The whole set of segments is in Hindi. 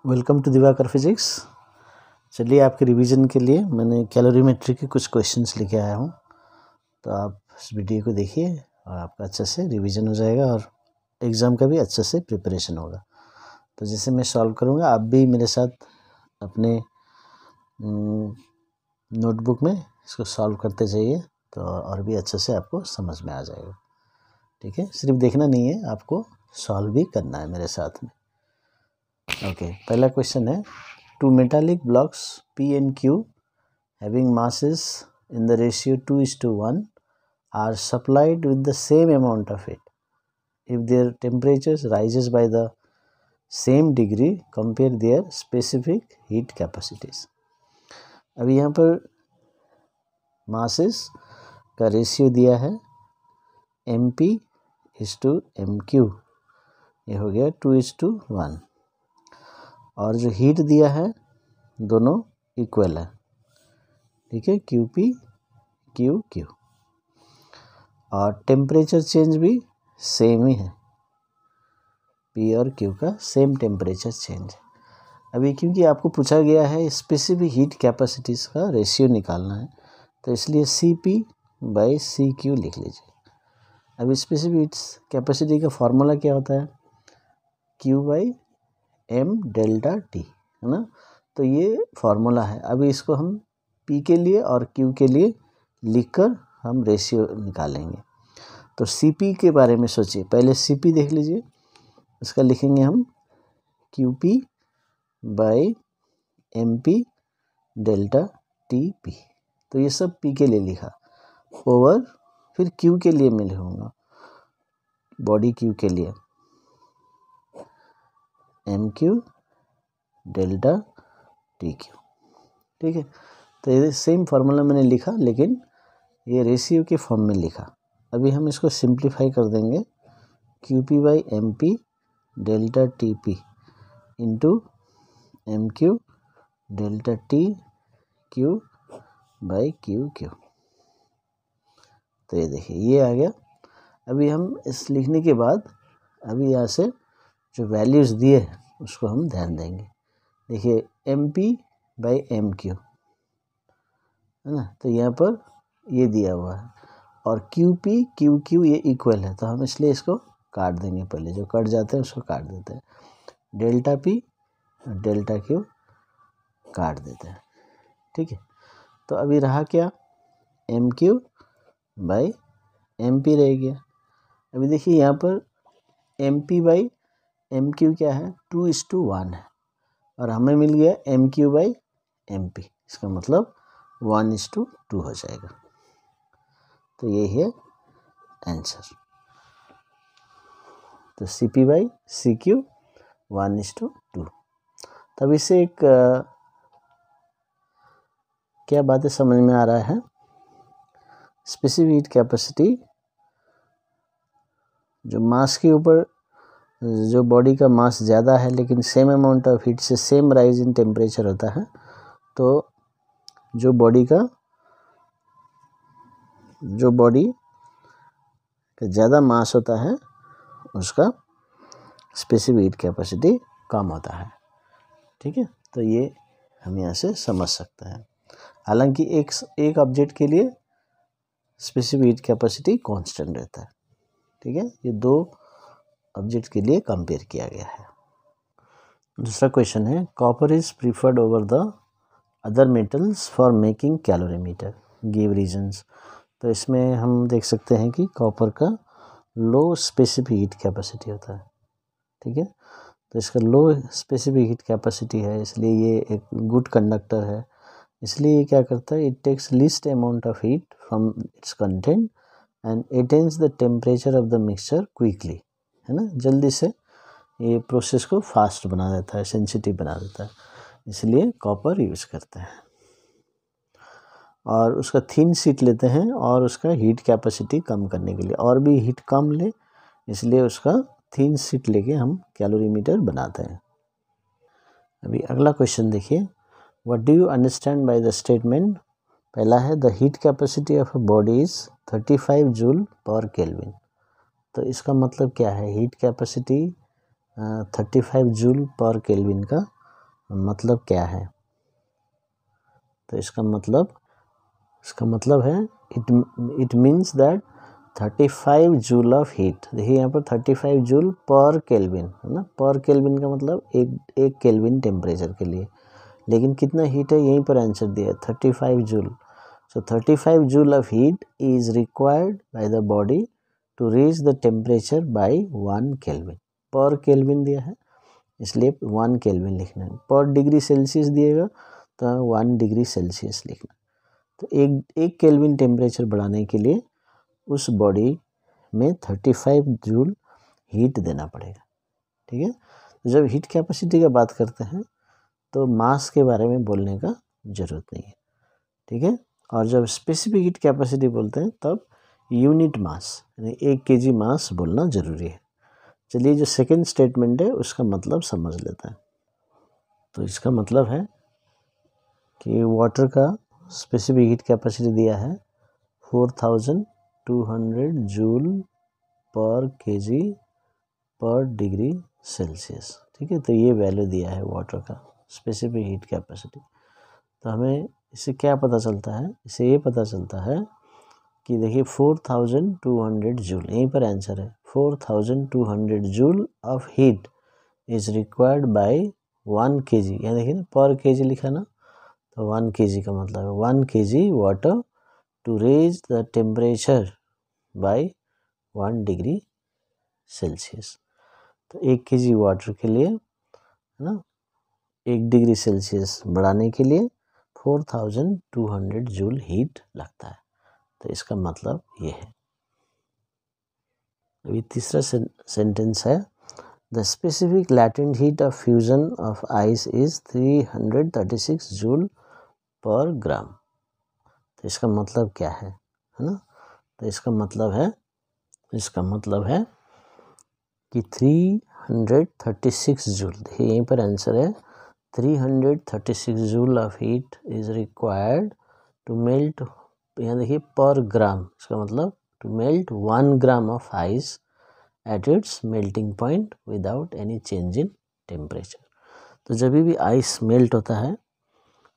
Welcome to Diwakar physics. चलिए आपके रिवीजन के लिए मैंने कैलोरीमेट्री के कुछ क्वेश्चंस लेके आया हूँ, तो आप इस वीडियो को देखिए और आपका अच्छे से रिवीजन हो जाएगा और एग्ज़ाम का भी अच्छे से प्रिपरेशन होगा। तो जैसे मैं सॉल्व करूँगा, आप भी मेरे साथ अपने नोटबुक में इसको सॉल्व करते जाइए, तो और भी अच्छे से आपको समझ में आ जाएगा। ठीक है, सिर्फ देखना नहीं है, आपको सॉल्व भी करना है मेरे साथ में। ओके, पहला क्वेश्चन है, two metallic blocks P and Q having masses in the ratio 2:1 are supplied with the same amount of heat. If their temperatures rises by the same degree, compare their specific heat capacities. अभी यहाँ पर masses का रेशियो दिया है MP/MQ, ये हो गया 2:1, और जो हीट दिया है दोनों इक्वल है। ठीक है, QP QQ, और टेम्परेचर चेंज भी सेम ही है, P और Q का सेम टेम्परेचर चेंज है। अभी क्योंकि आपको पूछा गया है स्पेसिफिक हीट कैपेसिटीज़ का रेशियो निकालना है, तो इसलिए CP/CQ लिख लीजिए। अभी स्पेसिफिक हीट कैपेसिटी का फॉर्मूला क्या होता है? Q/m डेल्टा T, है ना। तो ये फॉर्मूला है। अभी इसको हम P के लिए और Q के लिए लिखकर हम रेशियो निकालेंगे। तो CP के बारे में सोचिए, पहले CP देख लीजिए। इसका लिखेंगे हम QP/MP डेल्टा TP। तो ये सब P के लिए लिखा, ओवर फिर Q के लिए मैं लिखूँगा, बॉडी Q के लिए MQ डेल्टा TQ। ठीक है, तो ये सेम फार्मूला मैंने लिखा, लेकिन ये रेशियो के फॉर्म में लिखा। अभी हम इसको सिंप्लीफाई कर देंगे, QP/MP delta TP into MQ delta TQ/QQ। तो ये देखिए, ये आ गया। अभी हम इस लिखने के बाद अभी यहाँ से जो वैल्यूज़ दिए हैं उसको हम ध्यान देंगे। देखिए MP/MQ है ना, तो यहाँ पर ये दिया हुआ है, और QP QQ ये इक्वल है, तो हम इसलिए इसको काट देंगे। पहले जो कट जाते हैं उसको काट देते हैं, डेल्टा P डेल्टा Q काट देते हैं। ठीक है, तो अभी रहा क्या? MQ/MP रह गया। अभी देखिए यहाँ पर MP/MQ क्या है? 2:1 है, और हमें मिल गया MQ/MP, इसका मतलब 1:2 हो जाएगा। तो ये है आंसर। तो CP/CQ 1:2। तब इससे एक क्या बातें समझ में आ रहा है? स्पेसिफिक हीट कैपेसिटी जो मास के ऊपर, जो बॉडी का मास ज़्यादा है लेकिन सेम अमाउंट ऑफ हीट से सेम राइज इन टेम्परेचर होता है, तो जो बॉडी का ज़्यादा मास होता है उसका स्पेसिफिक हीट कैपेसिटी कम होता है। ठीक है, तो ये हम यहाँ से समझ सकते हैं। हालांकि एक ऑब्जेक्ट के लिए स्पेसिफिक हीट कैपेसिटी कांस्टेंट रहता है। ठीक है, ये दो ऑब्जेक्ट के लिए कंपेयर किया गया है। दूसरा क्वेश्चन है, copper is preferred over the other metals for making calorimeter, give reasons. तो इसमें हम देख सकते हैं कि कॉपर का लो स्पेसिफिक हीट कैपेसिटी होता है। ठीक है, तो इसका लो स्पेसिफिक हीट कैपेसिटी है, इसलिए ये एक गुड कंडक्टर है। इसलिए ये क्या करता है? It takes least amount of heat from its content and attains the temperature of the mixture quickly, है ना। जल्दी से ये प्रोसेस को फास्ट बना देता है, सेंसिटिव बना देता है, इसलिए कॉपर यूज़ करते हैं। और उसका थिन शीट लेते हैं, और उसका हीट कैपेसिटी कम करने के लिए, और भी हीट कम ले, इसलिए उसका थिन शीट लेके हम कैलोरीमीटर बनाते हैं। अभी अगला क्वेश्चन देखिए, what do you understand by the statement? पहला है, the heat capacity of a body is 35 joule पर केल्विन। तो इसका मतलब क्या है? हीट कैपेसिटी 35 जूल पर केल्विन का मतलब क्या है? तो इसका मतलब है it means that 35 joule of heat. देखिए यहाँ पर 35 जूल पर केल्विन है ना, पर केल्विन का मतलब एक केल्विन टेम्परेचर के लिए, लेकिन कितना हीट है यहीं पर आंसर दिया है 35 joule. So 35 joule of heat is required by the body to reach the temperature by 1 kelvin. पर केल्विन दिया है इसलिए 1 केल्विन लिखना है। पर डिग्री सेल्सियस दिएगा तो 1 डिग्री सेल्सियस लिखना। तो एक केल्विन टेम्परेचर बढ़ाने के लिए उस बॉडी में 35 जूल हीट देना पड़ेगा। ठीक है, तो जब हीट कैपेसिटी की बात करते हैं तो मास के बारे में बोलने का ज़रूरत नहीं है। ठीक है, और जब स्पेसिफिक हीट कैपेसिटी बोलते हैं तब यूनिट मास यानी 1 kg मास बोलना ज़रूरी है। चलिए जो सेकेंड स्टेटमेंट है उसका मतलब समझ लेते हैं। तो इसका मतलब है कि वाटर का स्पेसिफिक हीट कैपेसिटी दिया है 4200 जूल पर केजी पर डिग्री सेल्सियस। ठीक है, तो ये वैल्यू दिया है वाटर का स्पेसिफिक हीट कैपेसिटी। तो हमें इससे क्या पता चलता है? इससे ये पता चलता है कि देखिए 4200 जूल, यहीं पर आंसर है 4200 joule of heat is required bye 1 kg। यहाँ देखिए ना पर केजी लिखा ना, तो 1 kg का मतलब है 1 kg water to raise the temperature by 1 degree Celsius. तो 1 kg वाटर के लिए है ना 1 डिग्री सेल्सियस बढ़ाने के लिए 4200 जूल हीट लगता है। तो इसका मतलब ये है। अभी तीसरा सेंटेंस है the specific latent heat of fusion of ice is 336 joule per gram. तो इसका मतलब क्या है ना? तो इसका मतलब है कि 336 जूल, देखिए यहीं पर आंसर है 336 joule of heat is required to melt, यहाँ देखिए पर ग्राम, इसका मतलब to melt 1 gram of ice at its melting point without any change in temperature. तो जब भी आइस मेल्ट होता है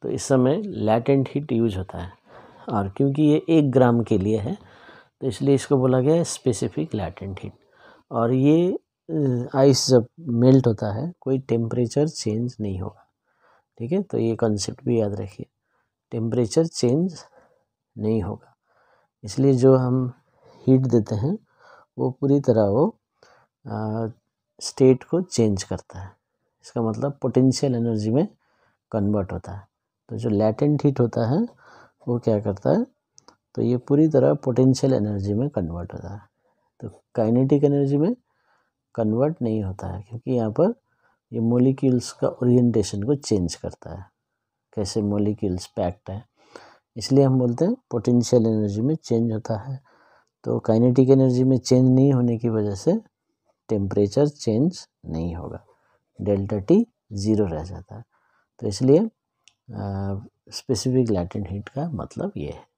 तो इस समय लैटेंट हीट यूज होता है, और क्योंकि ये 1 ग्राम के लिए है तो इसलिए इसको बोला गया है स्पेसिफिक लैटेंट हीट। और ये आइस जब मेल्ट होता है कोई टेम्परेचर चेंज नहीं होगा। ठीक है, तो ये कॉन्सेप्ट भी याद रखिए, टेम्परेचर चेंज नहीं होगा। इसलिए जो हम हीट देते हैं वो पूरी तरह वो स्टेट को चेंज करता है। इसका मतलब पोटेंशियल एनर्जी में कन्वर्ट होता है। तो जो लैटेंट हीट होता है वो क्या करता है, तो ये पूरी तरह पोटेंशियल एनर्जी में कन्वर्ट होता है। तो काइनेटिक एनर्जी में कन्वर्ट नहीं होता है, क्योंकि यहाँ पर ये मॉलिक्यूल्स का ओरिएंटेशन को चेंज करता है, कैसे मॉलिक्यूल्स पैक्ड है, इसलिए हम बोलते हैं पोटेंशियल एनर्जी में चेंज होता है। तो काइनेटिक एनर्जी में चेंज नहीं होने की वजह से टेम्परेचर चेंज नहीं होगा, डेल्टा टी 0 रह जाता है। तो इसलिए स्पेसिफिक लैटेंट हीट का मतलब ये है।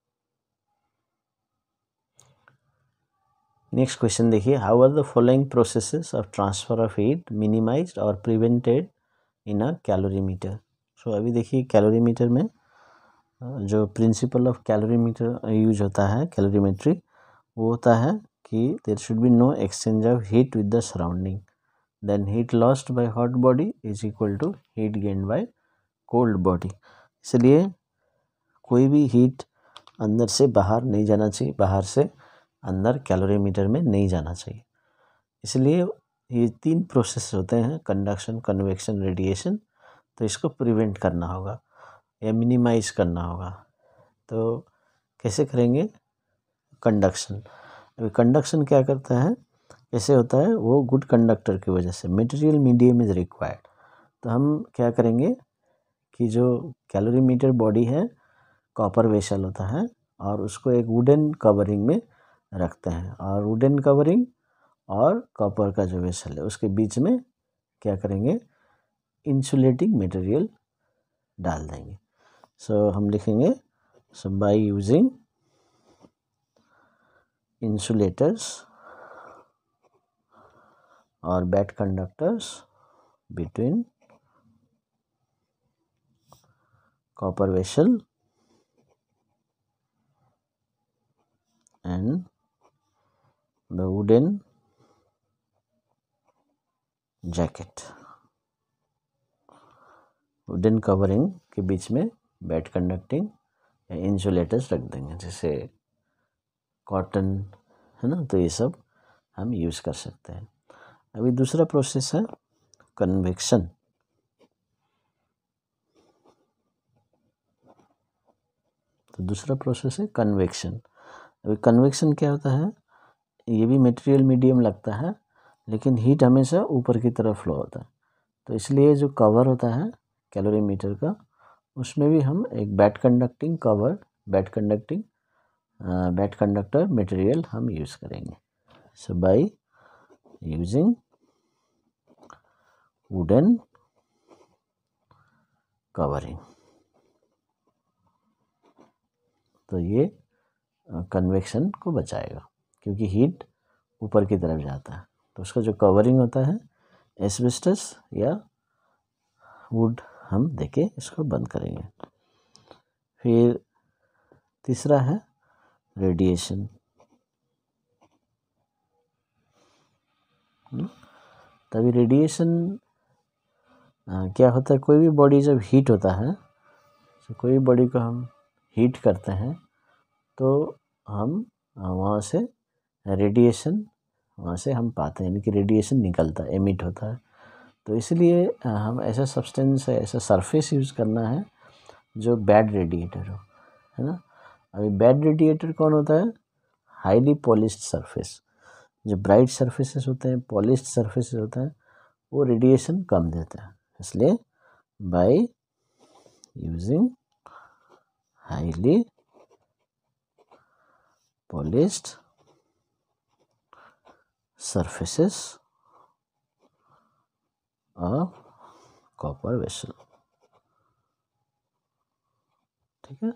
नेक्स्ट क्वेश्चन देखिए, how are the following processes of transfer of heat minimized और prevented in a calorimeter. So अभी देखिए कैलोरीमीटर में जो प्रिंसिपल ऑफ कैलोरीमीटर यूज होता है, कैलोरीमेट्री, वो होता है कि there should be no exchange of heat with the surrounding, then heat lost by hot body is equal to heat gained by cold body. इसलिए कोई भी हीट अंदर से बाहर नहीं जाना चाहिए, बाहर से अंदर कैलोरीमीटर में नहीं जाना चाहिए। इसलिए ये 3 प्रोसेस होते हैं, कंडक्शन, कन्वेक्शन, रेडिएशन। तो इसको प्रिवेंट करना होगा या मिनिमाइज करना होगा। तो कैसे करेंगे? कंडक्शन। अभी कंडक्शन क्या करता है, कैसे होता है? वो गुड कंडक्टर की वजह से मटेरियल मीडियम इज रिक्वायर्ड। तो हम क्या करेंगे कि जो कैलोरीमीटर बॉडी है कॉपर वेसल होता है, और उसको एक वुडन कवरिंग में रखते हैं, और वुडन कवरिंग और कॉपर का जो वेसल है उसके बीच में क्या करेंगे, इंसुलेटिंग मटेरियल डाल देंगे। सो हम लिखेंगे, सो बाय यूजिंग इंसुलेटर्स और bad conductors between copper vessel and the wooden jacket. Wooden covering के बीच में बैड कंडक्टिंग या इंसुलेटर्स रख देंगे, जैसे कॉटन है ना, तो ये सब हम यूज़ कर सकते हैं। अभी दूसरा प्रोसेस है कन्वेक्शन। तो दूसरा प्रोसेस है कन्वेक्शन। अभी कन्वेक्शन क्या होता है, ये भी मटेरियल मीडियम लगता है, लेकिन हीट हमेशा ऊपर की तरफ फ्लो होता है। तो इसलिए जो कवर होता है कैलोरीमीटर का, उसमें भी हम एक bad conducting cover, bad conductor material हम यूज़ करेंगे। सो बाय यूजिंग वुडन कवरिंग, तो ये कन्वेक्शन को बचाएगा, क्योंकि हीट ऊपर की तरफ जाता है। तो उसका जो कवरिंग होता है एस्बेस्टस या वुड हम देके इसको बंद करेंगे। फिर तीसरा है रेडिएशन। तभी रेडिएशन क्या होता है, कोई भी बॉडी जब हीट होता है, तो कोई भी बॉडी को हम हीट करते हैं तो हम वहाँ से रेडिएशन वहाँ से हम पाते हैं, यानी कि रेडिएशन निकलता है, एमिट होता है। तो इसलिए हम ऐसा सब्सटेंस है, ऐसा सरफेस यूज़ करना है जो बैड रेडिएटर हो, है ना। अभी बैड रेडिएटर कौन होता है, हाईली पॉलिश्ड सरफेस। जो ब्राइट सरफेसेस होते हैं, पॉलिश्ड सरफेसेस होते हैं, वो रेडिएशन कम देते हैं। इसलिए by using highly polished surfaces of copper vessel, ठीक है।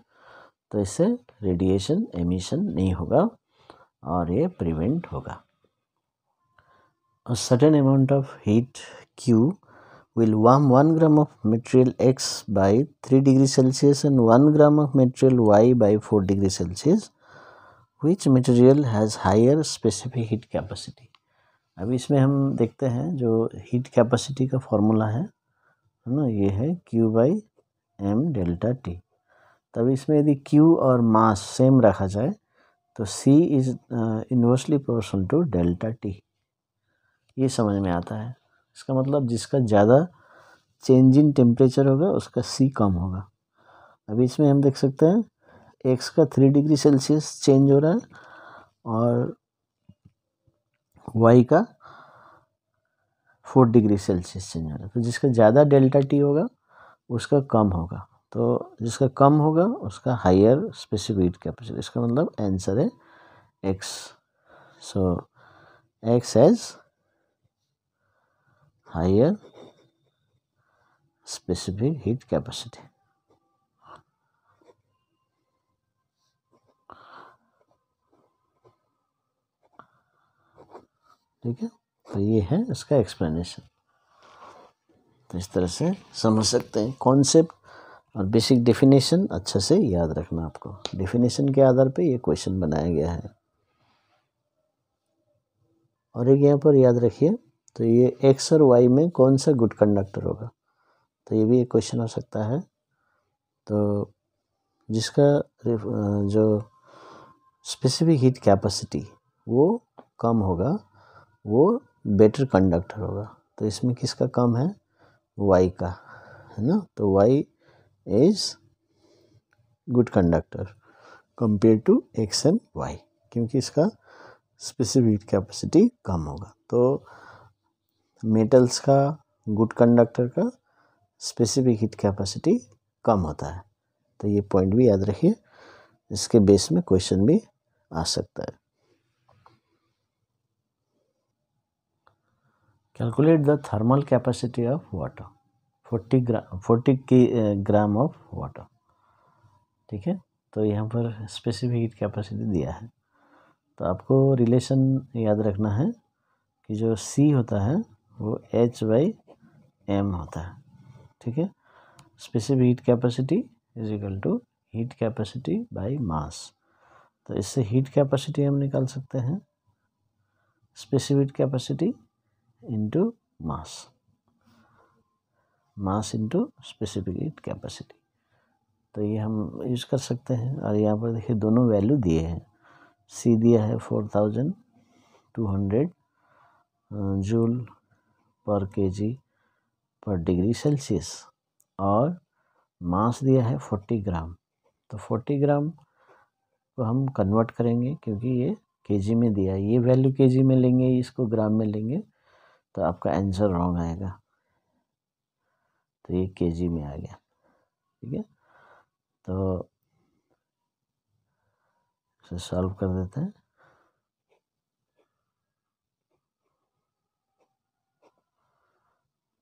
तो इससे रेडिएशन एमिशन नहीं होगा और ये प्रिवेंट होगा। A certain amount of heat Q will warm 1 gram of material X by 3 degrees Celsius and 1 gram of material Y by 4 degrees Celsius. Which material has higher specific heat capacity? अभी इसमें हम देखते हैं जो हीट कैपेसिटी का फॉर्मूला है ना, ये है Q by M delta T। तब इसमें यदि Q और मास सेम रखा जाए तो C is inversely proportional to delta T। ये समझ में आता है। इसका मतलब जिसका ज़्यादा चेंज इन टेम्परेचर होगा उसका C कम होगा। अभी इसमें हम देख सकते हैं X का 3 डिग्री सेल्सियस चेंज हो रहा है और Y का 4 डिग्री सेल्सियस चेंज हो रहा है। तो जिसका ज़्यादा डेल्टा T होगा उसका कम होगा, तो जिसका कम होगा उसका हायर स्पेसिफिक हीट कैपेसिटी। इसका मतलब आंसर है X। So X has higher specific heat capacity. ठीक है, तो ये है इसका एक्सप्लेनेशन। तो इस तरह से समझ सकते हैं कॉन्सेप्ट और बेसिक डेफिनेशन अच्छे से याद रखना आपको। डेफिनेशन के आधार पे ये क्वेश्चन बनाया गया है। और एक यहाँ पर याद रखिए, तो ये एक्स और वाई में कौन सा गुड कंडक्टर होगा, तो ये भी एक क्वेश्चन हो सकता है। तो जिसका जो स्पेसिफिक हीट कैपेसिटी वो कम होगा वो बेटर कंडक्टर होगा। तो इसमें किसका कम है, वाई का, है ना। तो Y is good conductor compare to X and Y, क्योंकि इसका स्पेसिफिक हीट कैपेसिटी कम होगा। तो मेटल्स का, गुड कंडक्टर का स्पेसिफिक हीट कैपेसिटी कम होता है। तो ये पॉइंट भी याद रखिए, इसके बेस में क्वेश्चन भी आ सकता है। Calculate the thermal capacity of water, 40 gram of water. ठीक है, तो यहाँ पर स्पेसिफिक हीट कैपेसिटी दिया है। तो आपको रिलेशन याद रखना है कि जो C होता है वो H/m होता है। ठीक है, specific heat capacity is equal to heat capacity by mass. तो इससे हीट कैपेसिटी हम निकाल सकते हैं specific capacity into mass, mass into specific heat capacity. तो ये हम यूज़ कर सकते हैं। और यहाँ पर देखिए दोनों वैल्यू दिए हैं। सी दिया है 4200 जूल पर केजी पर डिग्री सेल्सियस और मास दिया है 40 ग्राम। तो 40 ग्राम को हम कन्वर्ट करेंगे क्योंकि ये केजी में दिया है, ये वैल्यू केजी में लेंगे, इसको ग्राम में लेंगे तो आपका आंसर रॉन्ग आएगा। तो ये केजी में आ गया, ठीक है। तो इसे सॉल्व कर देते हैं।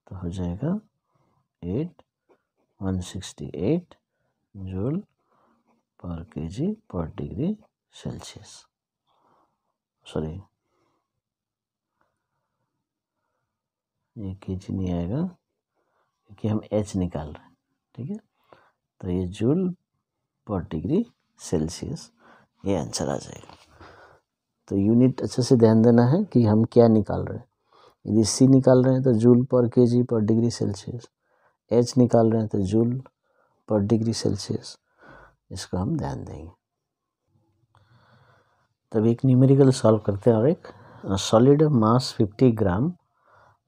तो हो जाएगा 168 जूल पर केजी पर डिग्री सेल्सियस। सॉरी, ये केजी नहीं आएगा क्योंकि हम एच निकाल रहे हैं, ठीक है। तो ये जूल पर डिग्री सेल्सियस ये आंसर आ जाएगा। तो यूनिट अच्छे से ध्यान देना है कि हम क्या निकाल रहे हैं। यदि सी निकाल रहे हैं तो जूल पर केजी पर डिग्री सेल्सियस, एच निकाल रहे हैं तो जूल पर डिग्री सेल्सियस, इसको हम ध्यान देंगे। तब एक न्यूमेरिकल सॉल्व करते हैं। और एक solid mass 50 gram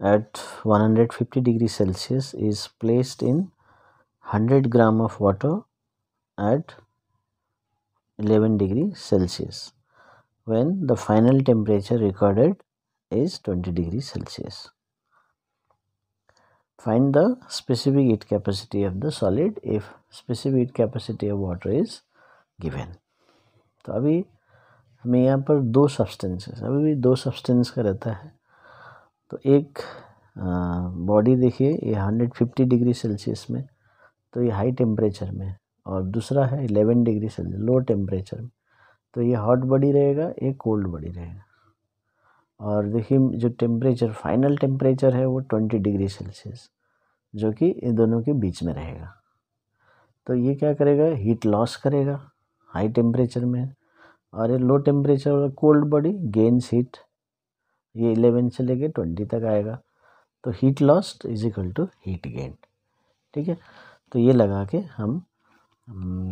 at 150 degree Celsius is placed in 100 gram of water at 11 degree Celsius when the final temperature recorded is 20 degree Celsius. Find the specific heat capacity of the solid if specific heat capacity of water is given. तो अभी हमें यहाँ पर दो सब्सटेंसेस, अभी भी दो सब्सटेंस का रहता है। तो एक बॉडी देखिए ये 150 डिग्री सेल्सियस में, तो ये हाई टेम्परेचर में, और दूसरा है 11 डिग्री सेल्सियस लो टेम्परेचर में। तो ये हॉट बॉडी रहेगा, ये कोल्ड बॉडी रहेगा। और देखिए जो टेम्परेचर फाइनल टेम्परेचर है वो 20 डिग्री सेल्सियस, जो कि इन दोनों के बीच में रहेगा। तो ये क्या करेगा, हीट लॉस करेगा हाई टेम्परेचर में, और ये लो टेम्परेचर वाला कोल्ड बॉडी गेन्स हीट, ये 11 से लेके 20 तक आएगा। तो heat lost is equal to heat gain, ठीक है। तो ये लगा के हम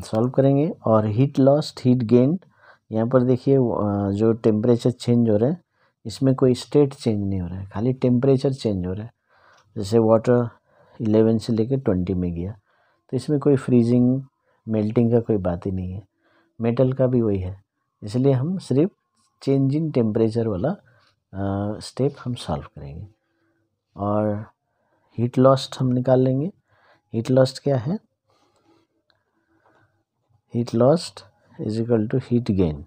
सॉल्व करेंगे। और हीट लॉस्ट हीट गेन, यहाँ पर देखिए जो टेम्परेचर चेंज हो रहा है इसमें कोई स्टेट चेंज नहीं हो रहा है, खाली टेम्परेचर चेंज हो रहा है। जैसे वाटर 11 से लेके 20 में गया, तो इसमें कोई फ्रीजिंग मेल्टिंग का कोई बात ही नहीं है। मेटल का भी वही है, इसलिए हम सिर्फ चेंज इन टेम्परेचर वाला स्टेप हम सॉल्व करेंगे। और हीट लॉस्ट हम निकाल लेंगे। हीट लॉस्ट क्या है, heat lost is equal to heat gain.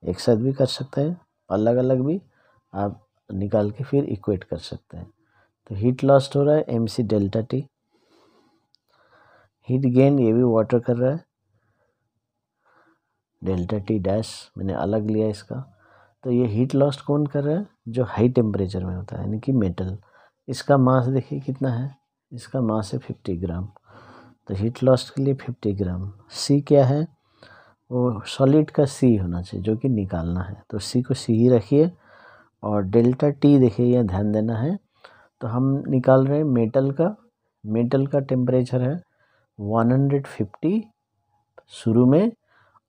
एक साथ भी कर सकते हैं, अलग अलग भी आप निकाल के फिर इक्वेट कर सकते हैं। तो हीट लॉस्ट हो रहा है mc delta T, heat gain ये भी वाटर कर रहा है डेल्टा टी डैश, मैंने अलग लिया इसका। तो ये हीट लॉस्ट कौन कर रहा है, जो हाई टेम्परेचर में होता है, यानी कि मेटल। इसका मास देखिए कितना है, इसका मास है 50 ग्राम। तो हीट लॉस्ट के लिए 50 ग्राम। सी क्या है, वो सॉलिड का सी होना चाहिए जो कि निकालना है, तो सी को सी ही रखिए। और डेल्टा टी देखिए यह ध्यान देना है। तो हम निकाल रहे हैं मेटल का, मेटल का टेम्परेचर है 150 शुरू में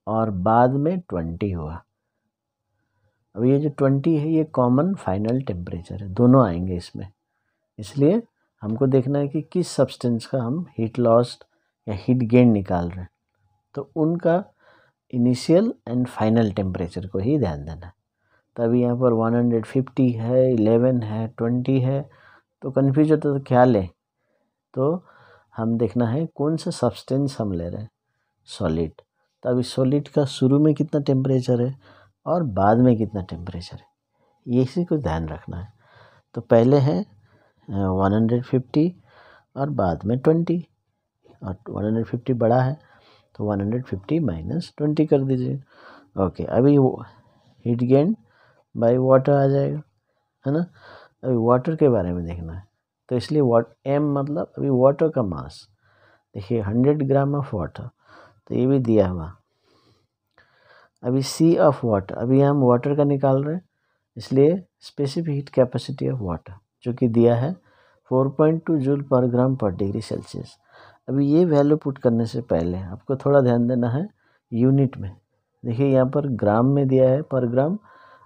और बाद में 20 हुआ। अब ये जो 20 है ये कॉमन फाइनल टेम्परेचर है, दोनों आएंगे इसमें। इसलिए हमको देखना है कि किस सब्सटेंस का हम हीट लॉस्ट या हीट गेन निकाल रहे हैं, तो उनका इनिशियल एंड फाइनल टेम्परेचर को ही ध्यान देना है। तो अभी यहाँ पर 150 है, 11 है, 20 है, तो कन्फ्यूज होता है तो क्या लें। तो हम देखना है कौन सा सब्सटेंस हम ले रहे हैं, सॉलिड। तो अभी सॉलिड का शुरू में कितना टेम्परेचर है और बाद में कितना टेम्परेचर है, ये इसी को ध्यान रखना है। तो पहले है 150 और बाद में 20, और 150 बड़ा है तो 150 माइनस 20 कर दीजिए। ओके, अभी हीट गेन बाय वाटर आ जाएगा, है ना। अभी वाटर के बारे में देखना है, तो इसलिए एम मतलब अभी वाटर का मास, देखिए 100 ग्राम ऑफ वाटर, तो ये भी दिया हुआ। अभी सी ऑफ वाटर, अभी हम वाटर का निकाल रहे हैं, इसलिए specific heat capacity of water जो कि दिया है 4.2 जूल पर ग्राम पर डिग्री सेल्सियस। अभी ये वैल्यू पुट करने से पहले आपको थोड़ा ध्यान देना है यूनिट में। देखिए यहाँ पर ग्राम में दिया है पर ग्राम,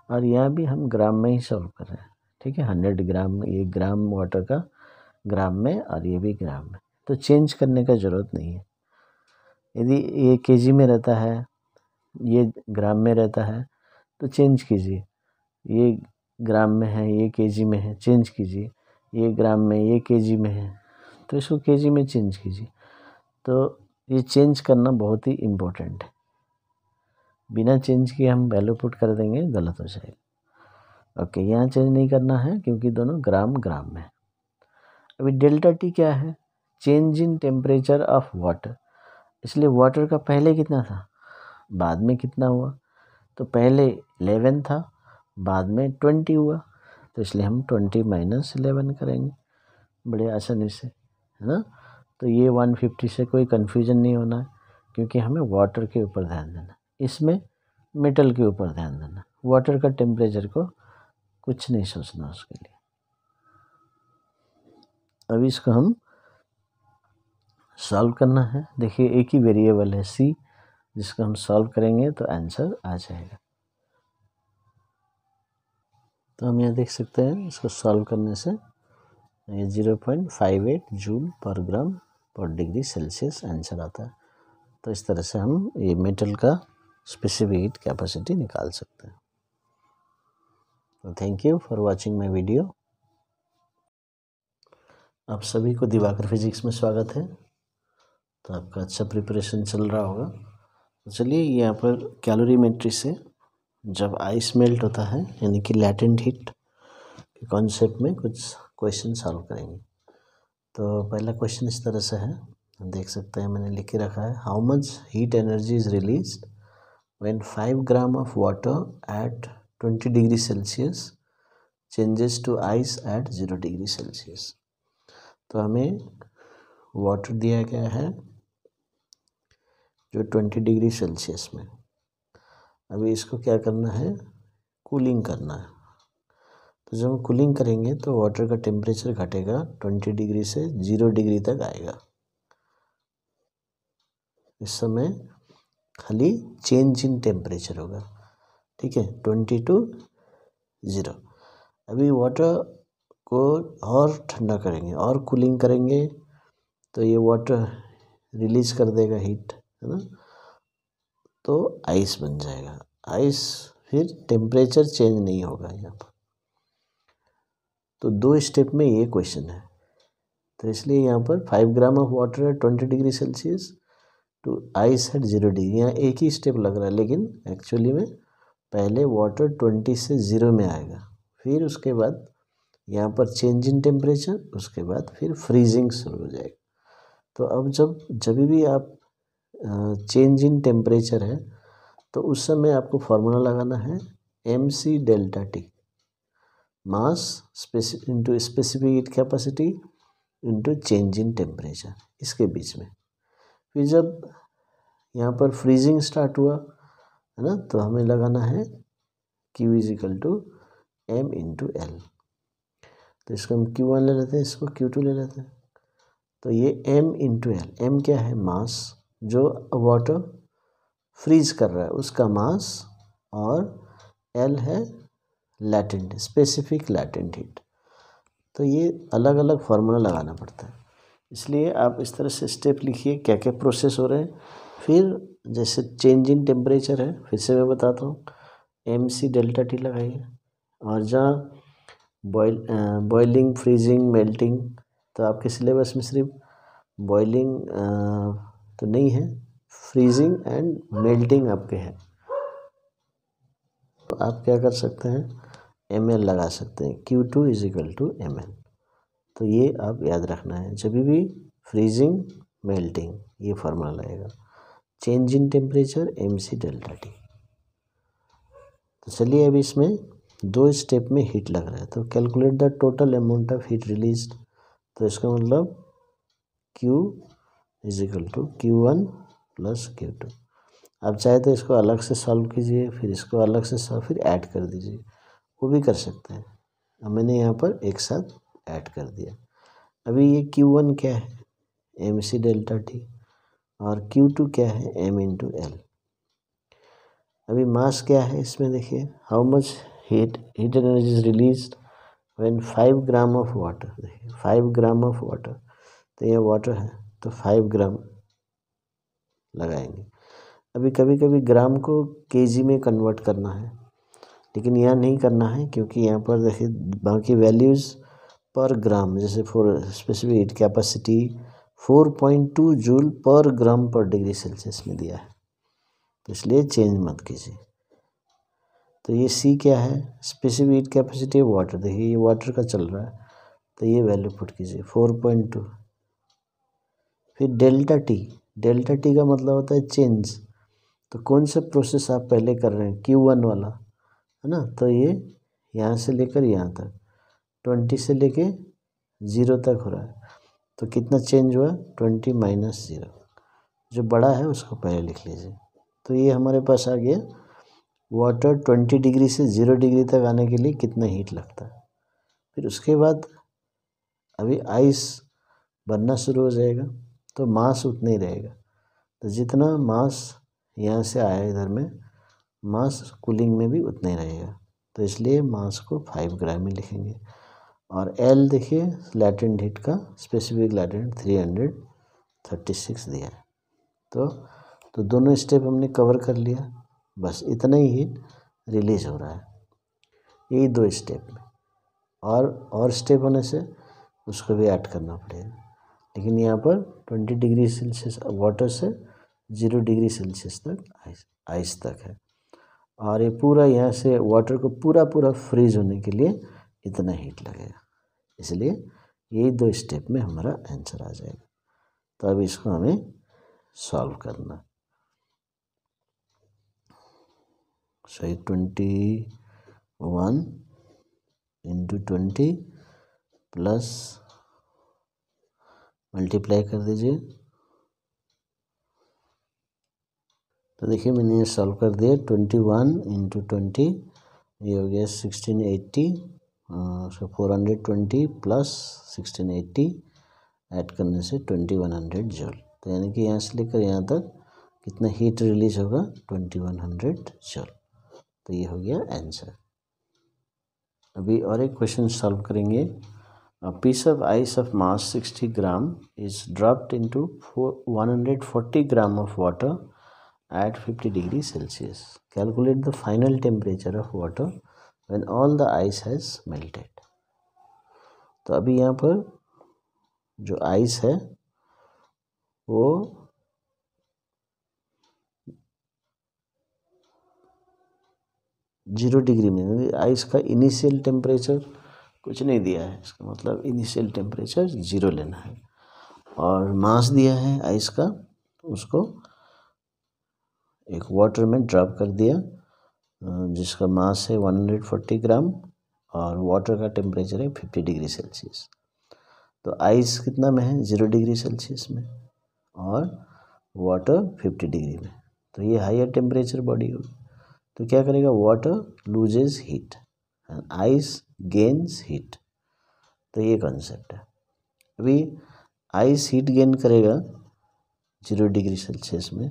और यहाँ भी हम ग्राम में ही सॉल्व कर रहे हैं, ठीक है। 100 ग्राम, ये ग्राम वाटर का ग्राम में और ये भी ग्राम में, तो चेंज करने का ज़रूरत नहीं है। यदि ये केजी में रहता है, ये ग्राम में रहता है, तो चेंज कीजिए। ये ग्राम में है, ये केजी में है, चेंज कीजिए। ये ग्राम में, ये केजी में है, तो इसको केजी में चेंज कीजिए। तो ये चेंज करना बहुत ही इम्पोर्टेंट है। बिना चेंज किए हम वैल्यू पुट कर देंगे, गलत हो जाएगा। ओके, यहाँ चेंज नहीं करना है क्योंकि दोनों ग्राम ग्राम में। अभी डेल्टा टी क्या है? Change in temperature of water. इसलिए वाटर का पहले कितना था, बाद में कितना हुआ, तो पहले 11 था, बाद में 20 हुआ, तो इसलिए हम 20 माइनस 11 करेंगे बड़े आसानी से, है ना। तो ये 150 से कोई कन्फ्यूजन नहीं होना है, क्योंकि हमें वाटर के ऊपर ध्यान देना, इसमें मेटल के ऊपर ध्यान देना। वाटर का टेम्परेचर को कुछ नहीं सोचना उसके लिए। अभी इसको हम सॉल्व करना है। देखिए एक ही वेरिएबल है सी, जिसको हम सॉल्व करेंगे तो आंसर आ जाएगा। तो हम यहाँ देख सकते हैं, इसको सॉल्व करने से ये 0.58 जूल पर ग्राम पर डिग्री सेल्सियस आंसर आता है। तो इस तरह से हम ये मेटल का स्पेसिफिक हीट कैपेसिटी निकाल सकते हैं। तो thank you for watching my video. आप सभी को दिवाकर फिजिक्स में स्वागत है। तो आपका अच्छा प्रिपरेशन चल रहा होगा। तो चलिए यहाँ पर कैलोरीमेट्री से जब आइस मेल्ट होता है, यानी कि लैटेंट हीट के कॉन्सेप्ट में कुछ क्वेश्चन सॉल्व करेंगे। तो पहला क्वेश्चन इस तरह से है, देख सकते हैं मैंने लिख के रखा है, how much heat energy is released when 5 gram of water at 20 degree Celsius changes to ice at 0 degree Celsius. तो हमें वाटर दिया गया है जो 20 डिग्री सेल्सियस में, अभी इसको क्या करना है, कूलिंग करना है। तो जब हम कूलिंग करेंगे तो वाटर का टेम्परेचर घटेगा 20 डिग्री से 0 डिग्री तक आएगा। इस समय खाली चेंज इन टेम्परेचर होगा, ठीक है, 20 to 0। अभी वाटर को और ठंडा करेंगे और कूलिंग करेंगे तो ये वाटर रिलीज कर देगा हीट, है ना, तो आइस बन जाएगा। आइस फिर टेम्परेचर चेंज नहीं होगा यहाँ पर। तो 2 स्टेप में ये क्वेश्चन है। तो इसलिए यहाँ पर 5 gram of water at 20 degree Celsius to ice at 0 degree, यहाँ एक ही स्टेप लग रहा है, लेकिन एक्चुअली में पहले वाटर 20 से 0 में आएगा, फिर उसके बाद यहाँ पर चेंज इन टेम्परेचर, उसके बाद फिर फ्रीजिंग शुरू हो जाएगा। तो अब जब भी आप चेंज इन टेम्परेचर है तो उस समय आपको फार्मूला लगाना है mc delta T, mass into specific heat capacity into change in temperature, इसके बीच में। फिर जब यहाँ पर फ्रीजिंग स्टार्ट हुआ, है ना, तो हमें लगाना है Q is equal to M into L. तो इसको हम Q1 ले लेते हैं, इसको Q2 ले लेते हैं। तो ये M इंटू एल, M क्या है, मास, जो वाटर फ्रीज कर रहा है उसका मास, और L है लैटेंट, स्पेसिफिक लैटेंट हीट। तो ये अलग अलग फार्मूला लगाना पड़ता है, इसलिए आप इस तरह से स्टेप लिखिए क्या क्या प्रोसेस हो रहे हैं। फिर जैसे चेंज इन टेम्परेचर है, फिर से मैं बताता हूँ, mc डेल्टा टी लगाइए, और जहाँ बॉइलिंग, फ्रीजिंग, मेल्टिंग, तो आपके सिलेबस में सिर्फ बॉइलिंग तो नहीं है, फ्रीजिंग एंड मेल्टिंग आपके हैं। तो आप क्या कर सकते हैं, ml लगा सकते हैं, Q2 is equal to ml। तो ये आप याद रखना है, जब भी फ्रीजिंग, मेल्टिंग, ये फार्मूला लगेगा, change in temperature mc delta T. तो चलिए अभी इसमें 2 स्टेप में हीट लग रहा है, तो calculate the total amount of heat released. तो इसका मतलब Q is equal to Q1 plus Q2। आप चाहे तो इसको अलग से सॉल्व कीजिए, फिर इसको अलग से सॉल्व, फिर ऐड कर दीजिए, वो भी कर सकते हैं। अब मैंने यहाँ पर एक साथ ऐड कर दिया। अभी ये Q1 क्या है, MC डेल्टा T, और Q2 क्या है, M इंटू L। अभी मास क्या है इसमें देखिए, how much heat energy is released when 5 gram of water. देखिए 5 ग्राम ऑफ वाटर, तो ये वाटर है तो 5 ग्राम लगाएंगे। अभी कभी कभी ग्राम को केजी में कन्वर्ट करना है, लेकिन यहाँ नहीं करना है, क्योंकि यहाँ पर देखिए बाकी वैल्यूज़ पर ग्राम, जैसे for specific heat capacity 4.2 joule per gram पर डिग्री सेल्सियस में दिया है, तो इसलिए चेंज मत कीजिए। तो ये C क्या है, स्पेसिफिक हीट कैपेसिटी वाटर, देखिए ये वाटर का चल रहा है, तो ये वैल्यू पुट कीजिए 4.2। फिर डेल्टा टी का मतलब होता है चेंज, तो कौन सा प्रोसेस आप पहले कर रहे हैं, Q1 वाला है ना, तो ये यहाँ से लेकर यहाँ तक 20 से लेके 0 तक हो रहा है, तो कितना चेंज हुआ, 20 माइनस 0, जो बड़ा है उसको पहले लिख लीजिए। तो ये हमारे पास आ गया वाटर 20 डिग्री से 0 डिग्री तक आने के लिए कितना हीट लगता है। फिर उसके बाद अभी आइस बनना शुरू हो जाएगा, तो मास उतना ही रहेगा, तो जितना मास यहाँ से आया इधर में, मास कूलिंग में भी उतना ही रहेगा, तो इसलिए मास को 5 ग्राम में लिखेंगे। और L देखिए लैटेंट हीट का, स्पेसिफिक लैटेंट 336 दिया है। तो दोनों स्टेप हमने कवर कर लिया, बस इतना ही हीट रिलीज हो रहा है, यही 2 स्टेप में। और स्टेप होने से उसको भी ऐड करना पड़ेगा, लेकिन यहाँ पर 20 डिग्री सेल्सियस वाटर से 0 डिग्री सेल्सियस तक आइस तक है, और ये पूरा यहाँ से वाटर को पूरा फ्रीज होने के लिए इतना हीट लगेगा, इसलिए यही 2 स्टेप में हमारा आंसर आ जाएगा। तो अब इसको हमें सॉल्व करना। सो 21 इंटू 20 प्लस मल्टीप्लाई कर दीजिए, तो देखिए मैंने ये सॉल्व कर दिया। 21 इंटू 20 ये हो गया 1680, सो 420 प्लस 1680 ऐड करने से 2100 जूल, तो यानी कि यहाँ से लेकर यहाँ तक कितना हीट रिलीज होगा, 2100 जूल। तो ये हो गया आंसर। अभी और एक क्वेश्चन सॉल्व करेंगे। A piece of ice of mass 60 gram is dropped into 140 gram of water at 50 degrees Celsius. Calculate the final temperature of water when all the ice has melted. तो अभी यहाँ पर जो आइस है वो 0 डिग्री में, आइस का इनिशियल टेम्परेचर कुछ नहीं दिया है, इसका मतलब इनिशियल टेम्परेचर 0 लेना है, और मास दिया है आइस का, उसको एक वाटर में ड्रॉप कर दिया, जिसका मास है 140 ग्राम और वाटर का टेम्परेचर है 50 डिग्री सेल्सियस। तो आइस कितना में है, 0 डिग्री सेल्सियस में, और वाटर 50 डिग्री में, तो ये हायर टेम्परेचर बॉडी होगी। तो क्या करेगा, water loses heat and ice gains heat, तो ये कॉन्सेप्ट है। अभी आइस हीट गेन करेगा 0 डिग्री सेल्सियस में,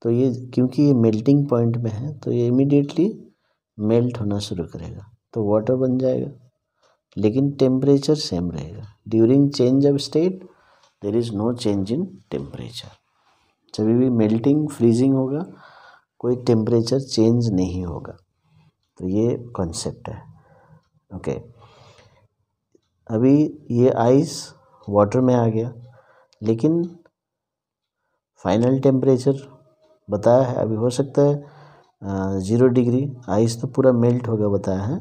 तो ये क्योंकि ये मेल्टिंग पॉइंट में है, तो ये इमीडिएटली मेल्ट होना शुरू करेगा, तो वाटर बन जाएगा, लेकिन टेम्परेचर सेम रहेगा। During change of state there is no change in temperature. जब भी मेल्टिंग फ्रीजिंग होगा कोई टेम्परेचर चेंज नहीं होगा, तो ये कॉन्सेप्ट है। ओके, अभी ये आइस वाटर में आ गया, लेकिन फाइनल टेम्परेचर बताया है, अभी हो सकता है 0 डिग्री, आइस तो पूरा मेल्ट होगा बताया है,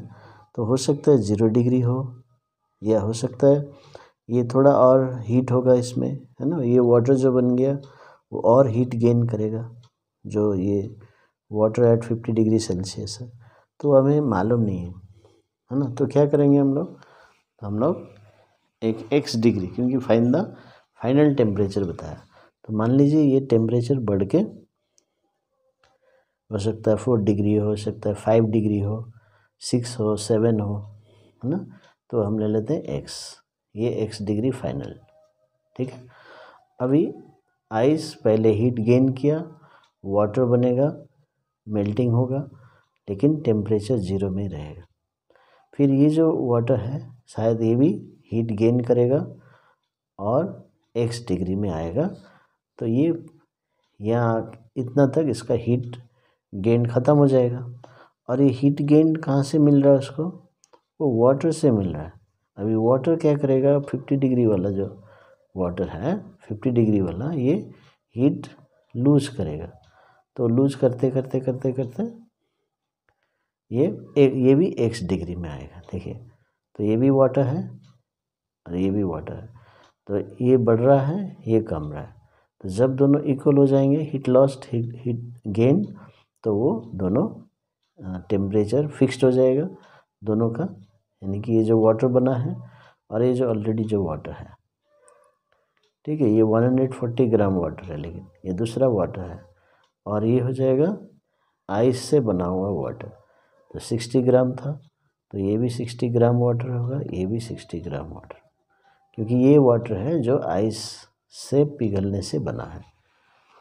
तो हो सकता है 0 डिग्री हो, या हो सकता है ये थोड़ा और हीट होगा इसमें, है ना, ये वाटर जो बन गया वो और हीट गेन करेगा, जो ये वाटर एट 50 डिग्री सेल्सियस है, तो हमें मालूम नहीं है ना। तो क्या करेंगे हम लोग एक x डिग्री, क्योंकि फाइंड द फाइनल टेम्परेचर बताया, तो मान लीजिए ये टेम्परेचर बढ़ के हो सकता है 4 डिग्री हो सकता है 5 डिग्री हो 6 हो 7 हो, है ना। तो हम ले लेते हैं x, ये x डिग्री फाइनल, ठीक है। अभी आइस पहले हीट गेन किया, वाटर बनेगा, मेल्टिंग होगा, लेकिन टेम्परेचर 0 में रहेगा। फिर ये जो वाटर है शायद ये भी हीट गेन करेगा और x डिग्री में आएगा। तो ये यहाँ इतना तक इसका हीट गेन ख़त्म हो जाएगा। और ये हीट गेन कहाँ से मिल रहा है उसको, वो वाटर से मिल रहा है। अभी वाटर क्या करेगा, 50 डिग्री वाला जो वाटर है 50 डिग्री वाला ये हीट लूज करेगा। तो लूज करते करते करते करते ये भी x डिग्री में आएगा। देखिए तो ये भी वाटर है और ये भी वाटर है, तो ये बढ़ रहा है ये कम रहा है। तो जब दोनों इक्वल हो जाएंगे, हीट लॉस्ट हीट गेन, तो वो दोनों टेम्परेचर फिक्स्ड हो जाएगा दोनों का। यानी कि ये जो वाटर बना है और ये जो ऑलरेडी जो वाटर है, ठीक है, ये 140 ग्राम वाटर है, लेकिन ये दूसरा वाटर है और ये हो जाएगा आइस से बना हुआ वाटर। तो 60 ग्राम था, तो ये भी 60 ग्राम वाटर होगा, ये भी 60 ग्राम वाटर, क्योंकि ये वाटर है जो आइस से पिघलने से बना है।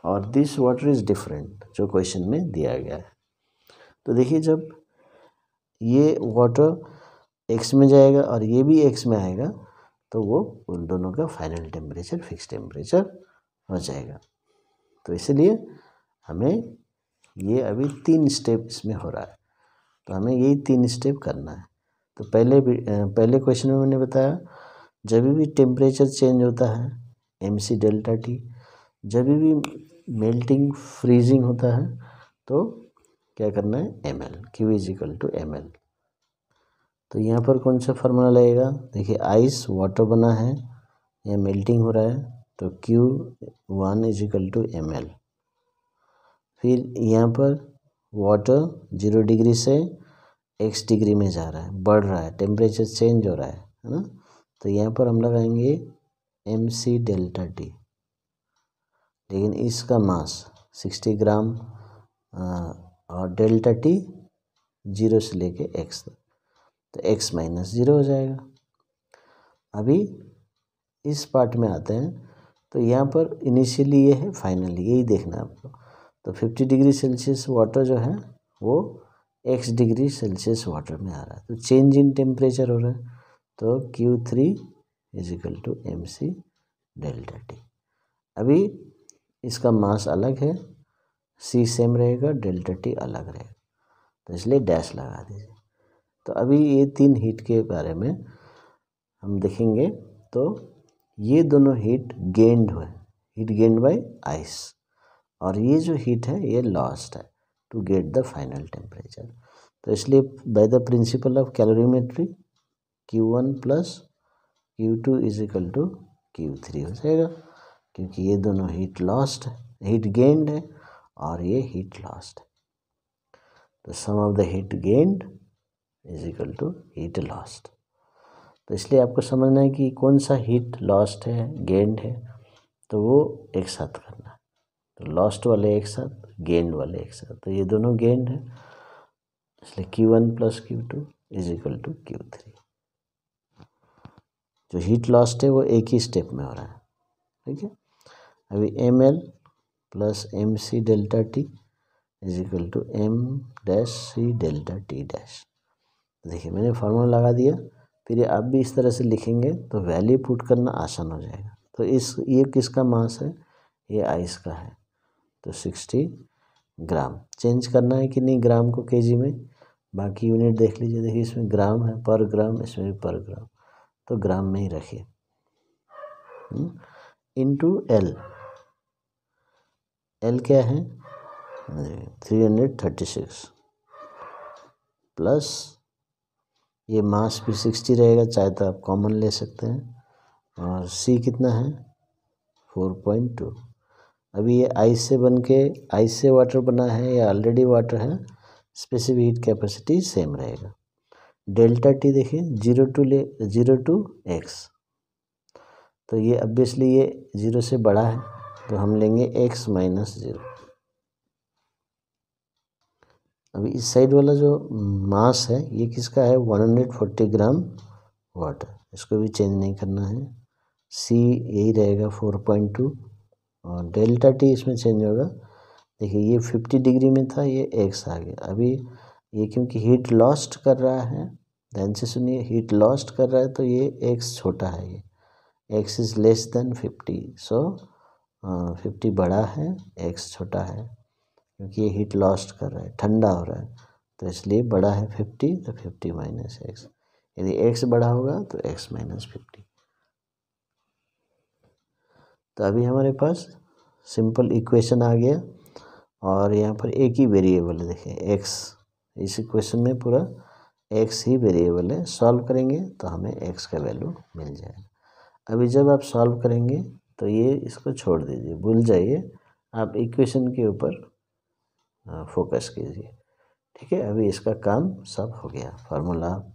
और दिस वाटर इज़ डिफरेंट, जो क्वेश्चन में दिया गया है। तो देखिए जब ये वाटर x में जाएगा और ये भी x में आएगा, तो वो उन दोनों का फाइनल टेम्परेचर फिक्स टेम्परेचर हो जाएगा। तो इसलिए हमें ये अभी 3 स्टेप इसमें हो रहा है, तो हमें यही 3 स्टेप करना है। तो पहले क्वेश्चन में मैंने बताया जब भी टेम्परेचर चेंज होता है mc डेल्टा टी, जब भी मेल्टिंग फ्रीजिंग होता है तो क्या करना है ml, q is equal to ml। तो यहाँ पर कौन सा फार्मूला लगेगा, देखिए आइस वाटर बना है या मेल्टिंग हो रहा है, तो Q1 is equal to ml। फिर यहाँ पर वाटर 0 डिग्री से x डिग्री में जा रहा है, बढ़ रहा है, टेम्परेचर चेंज हो रहा है ना। तो यहाँ पर हम लगाएंगे mc डेल्टा टी, लेकिन इसका मास 60 ग्राम और डेल्टा टी 0 से लेके x तक, तो x माइनस 0 हो जाएगा। अभी इस पार्ट में आते हैं, तो यहाँ पर इनिशियली ये है, फाइनली यही देखना है आपको। तो 50 डिग्री सेल्सियस वाटर जो है वो x डिग्री सेल्सियस वाटर में आ रहा है, तो चेंज इन टेम्परेचर हो रहा है। तो Q3 is equal to mc delta T. अभी इसका मास अलग है, c सेम रहेगा, डेल्टा टी अलग रहेगा, तो इसलिए डैश लगा दीजिए। तो अभी ये 3 हीट के बारे में हम देखेंगे। तो ये दोनों हीट गेन्ड हुए, हीट गेन्ड बाय आइस, और ये जो हीट है ये लॉस्ट है to get the final temperature. तो इसलिए by the principle of calorimetry Q1 plus Q2 is equal to Q3 हो जाएगा, क्योंकि ये दोनों हीट लॉस्ट है, हीट गेन्ड है और ये हीट लॉस्ट है। तो sum of the heat gained is equal to heat lost. तो इसलिए आपको समझना है कि कौन सा हीट लॉस्ट है गेन्ड है, तो वो एक साथ करना है। तो लॉस्ट वाले एक साथ, गेन्ड वाले एक साथ, तो ये दोनों गेन्ड है, इसलिए Q1 plus Q2 is equal to Q3। जो हीट लॉस्ट है वो एक ही स्टेप में हो रहा है, ठीक है। अभी ml plus mc delta T is equal to m dash c delta T dash. देखिए मैंने फार्मूला लगा दिया, फिर आप भी इस तरह से लिखेंगे तो वैल्यू पुट करना आसान हो जाएगा। तो ये किसका मास है, ये आइस का है, तो 60 ग्राम। चेंज करना है कि नहीं ग्राम को केजी में, बाकी यूनिट देख लीजिए। देखिए इसमें ग्राम है पर ग्राम, इसमें भी पर ग्राम, तो ग्राम में ही रखिए। इनटू एल, एल क्या है 336, प्लस ये मास भी 60 रहेगा, चाहे तो आप कॉमन ले सकते हैं, और C कितना है 4.2। अभी ये आइस से बन के आइस से वाटर बना है या ऑलरेडी वाटर है, स्पेसिफिक हीट कैपेसिटी सेम रहेगा। डेल्टा टी देखिए 0 टू x, तो ये ऑब्वियसली ये 0 से बड़ा है, तो हम लेंगे x माइनस 0। अभी इस साइड वाला जो मास है ये किसका है, 140 ग्राम वाटर, इसको भी चेंज नहीं करना है। c यही रहेगा 4.2 और डेल्टा t इसमें चेंज होगा। देखिए ये 50 डिग्री में था, ये x आ गया। अभी ये क्योंकि हीट लॉस्ट कर रहा है, ध्यान से सुनिए, हीट लॉस्ट कर रहा है तो ये x छोटा है, ये x इज़ लेस देन 50, सो 50 बड़ा है, x छोटा है, क्योंकि ये हीट लॉस्ट कर रहा है, ठंडा हो रहा है, तो इसलिए बड़ा है 50, तो 50 माइनस x। यदि x बड़ा होगा तो x माइनस 50। तो अभी हमारे पास सिंपल इक्वेशन आ गया और यहाँ पर एक ही वेरिएबल है, देखिए x, इस इक्वेशन में पूरा x ही वेरिएबल है। सॉल्व करेंगे तो हमें x का वैल्यू मिल जाएगा। अभी जब आप सॉल्व करेंगे तो ये इसको छोड़ दीजिए, भूल जाइए, आप इक्वेशन के ऊपर फोकस कीजिए, ठीक है। अभी इसका काम सब हो गया, फार्मूला,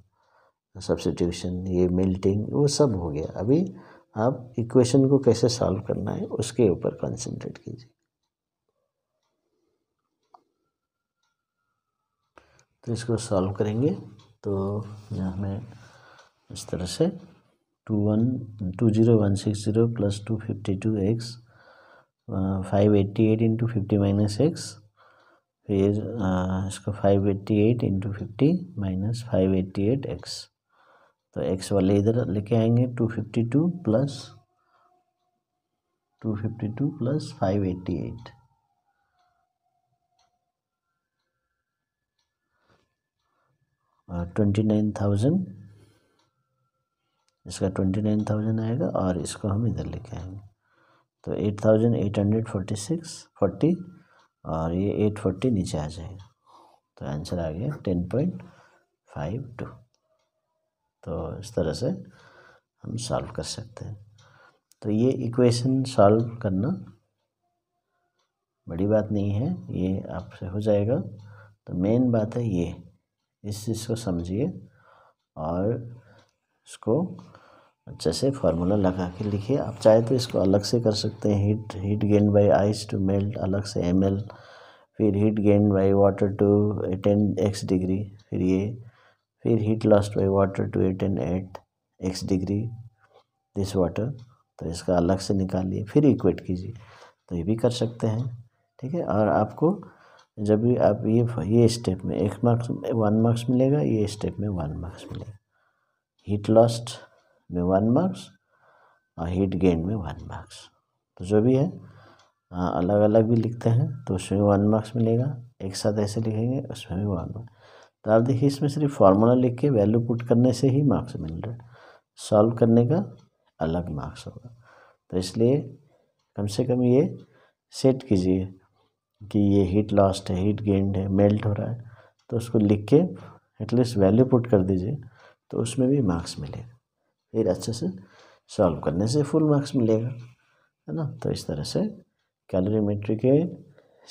सब्स्टिट्यूशन, ये मेल्टिंग, वो सब हो गया। अभी आप इक्वेशन को कैसे सॉल्व करना है उसके ऊपर कंसंट्रेट कीजिए। तो इसको सॉल्व करेंगे तो यहाँ हमें इस तरह से 20160 plus 252x 588 into 50 minus x, फिर इसको 588 इंटू 50 माइनस 588x, तो x वाले इधर लेके आएंगे, 252 प्लस 588, 29,000, इसका 29,000 आएगा और इसको हम इधर लेके आएंगे तो 8,846 और ये 840 नीचे आ जाएगा, तो आंसर आ गया 10.52। तो इस तरह से हम सॉल्व कर सकते हैं। तो ये इक्वेशन सॉल्व करना बड़ी बात नहीं है, ये आपसे हो जाएगा। तो मेन बात है ये, इस चीज़ को समझिए और इसको अच्छे से फार्मूला लगा के लिखिए। आप चाहे तो इसको अलग से कर सकते हैं, heat gain by ice to melt अलग से ml, फिर heat gain by water to 10x degree, फिर heat lost by water to 8x degree this water, तो इसका अलग से निकालिए, फिर इक्वेट कीजिए, तो ये भी कर सकते हैं, ठीक है। और आपको जब भी आप ये स्टेप में 1 मार्क्स मिलेगा, ये स्टेप में 1 मार्क्स मिलेगा, हीट लॉस्ट में 1 मार्क्स और हीट गेन में 1 मार्क्स। तो जो भी है अलग अलग भी लिखते हैं तो उसमें 1 मार्क्स मिलेगा, एक साथ ऐसे लिखेंगे उसमें भी 1 मार्क्स। तो आप देखिए इसमें सिर्फ फार्मूला लिख के वैल्यू पुट करने से ही मार्क्स मिल रहा है, सॉल्व करने का अलग मार्क्स होगा। तो इसलिए कम से कम ये सेट कीजिए कि ये हीट लॉस्ट है, हीट गेन्ड है, मेल्ट हो रहा है, तो उसको लिख के एटलीस्ट वैल्यू पुट कर दीजिए, तो उसमें भी मार्क्स मिलेगा। फिर अच्छे से सॉल्व करने से फुल मार्क्स मिलेगा, है ना। तो इस तरह से कैलोरीमेट्री के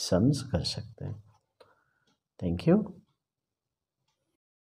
सम्स कर सकते हैं। Thank you.